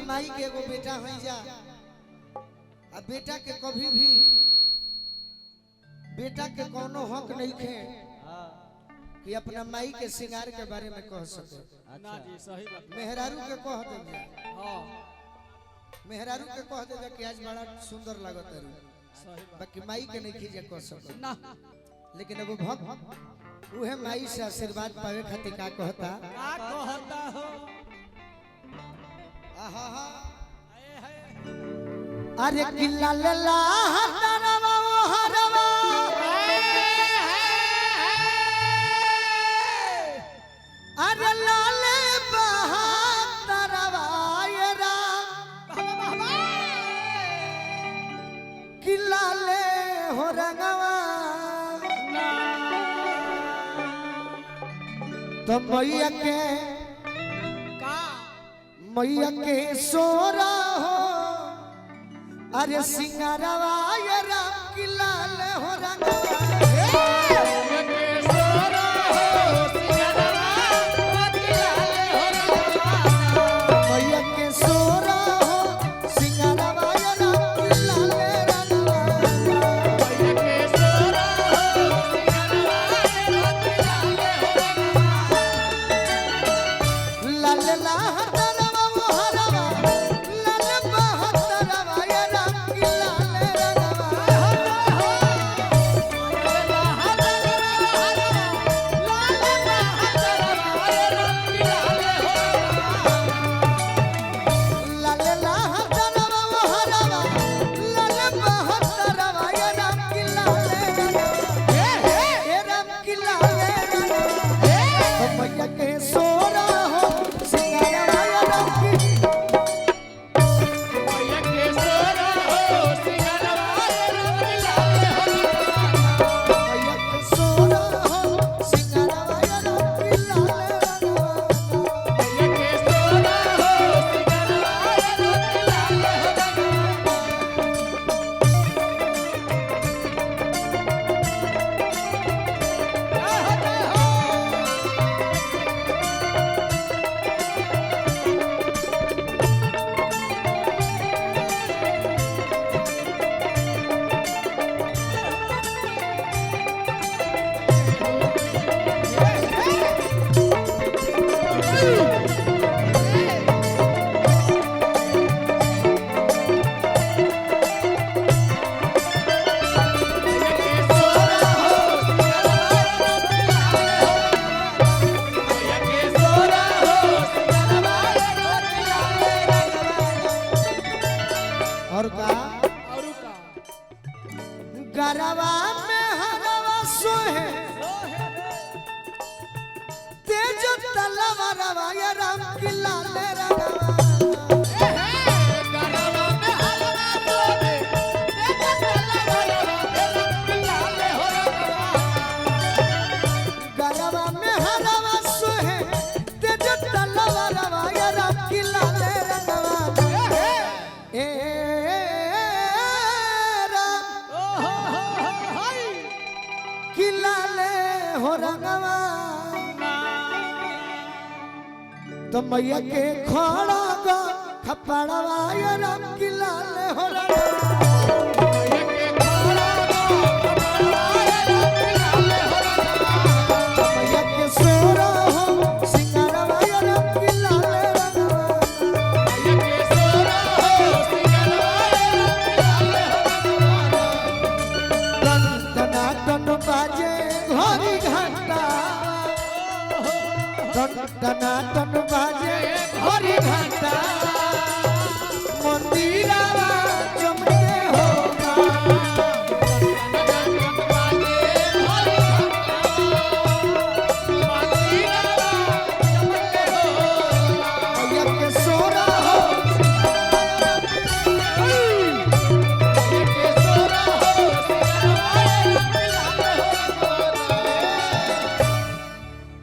माई के एगो बेटा है जा अब बेटा के कभी भी बेटा के कोनो हक नहीं खे कि अपना माई के श्रृंगार के बारे में कह सके। ना जी सही बात। मेहरारू के कह दे हां मेहरारू के कह दे कि आज बड़ा सुंदर लागत है सही बात। बाकी माई के नहीं खींचे कह सके ना लेकिन एगो भक्त उहे माई से आशीर्वाद पावे खातिर का कहता का कहता हो आहा हा हाय हाय अरे किल्ला लला हरवा वो हरवा अरे लाले बहादरवा ये राम किल्ला ले हो रंगवा तो मैया के सोरा हो अरे सिंगारवा ये राम की लाल हो रंगवा मैया के सोरा हो सिंगारवा ये राम की लाल रंगवा लाल लहरवा वो हरवा लाल बहतरवा ये राम की लाल रंगवा लाल लहरवा वो हरवा लाल बहतरवा ये राम की लाल रंगवा ये राम की लाल रंगवा तो मैया के सोरा हो सिंगारवा ये राम की मैया के सोरा हो सिंगारवा ये राम की लाल रंगवा और का और का गरवा में हरवा सोहे तेज तलवारवा ये राम की लाल रंगवा गरवा में हरवा सोहे तेज तलवारवा ये राम की लाल रंगवा ए राम की लाल हो रंगवा तो मैया के खड़ा गा खपड़वा ये राम की लाल हो रंगवा मैया के सोरा हो सिंगारवा ये राम की लाल रंगवा टना टन बाजे घड़ी घंटा टना टन बाजे घड़ी घंटा मंदिरवा चमके होगा मैया के सोरा हो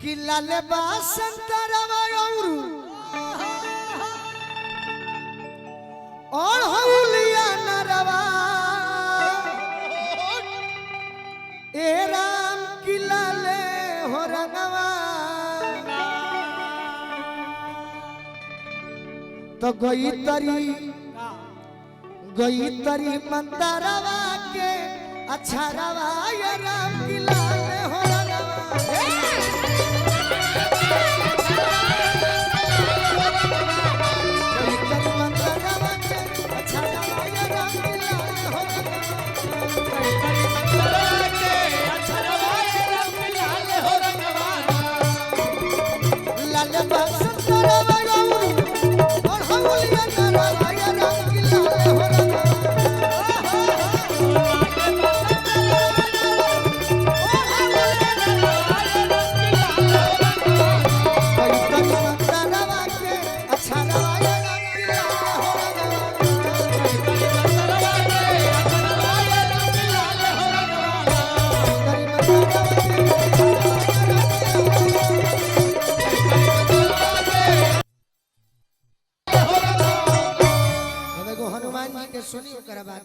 कि लाल बासंतरवा और हौलिया नरवा ए राम की लाल हो रंगवा तो तो गई तरी मंतरवा के अच्छा रवा ये राम की लाल हो हनुमान जी के सुनी ओकरा बाद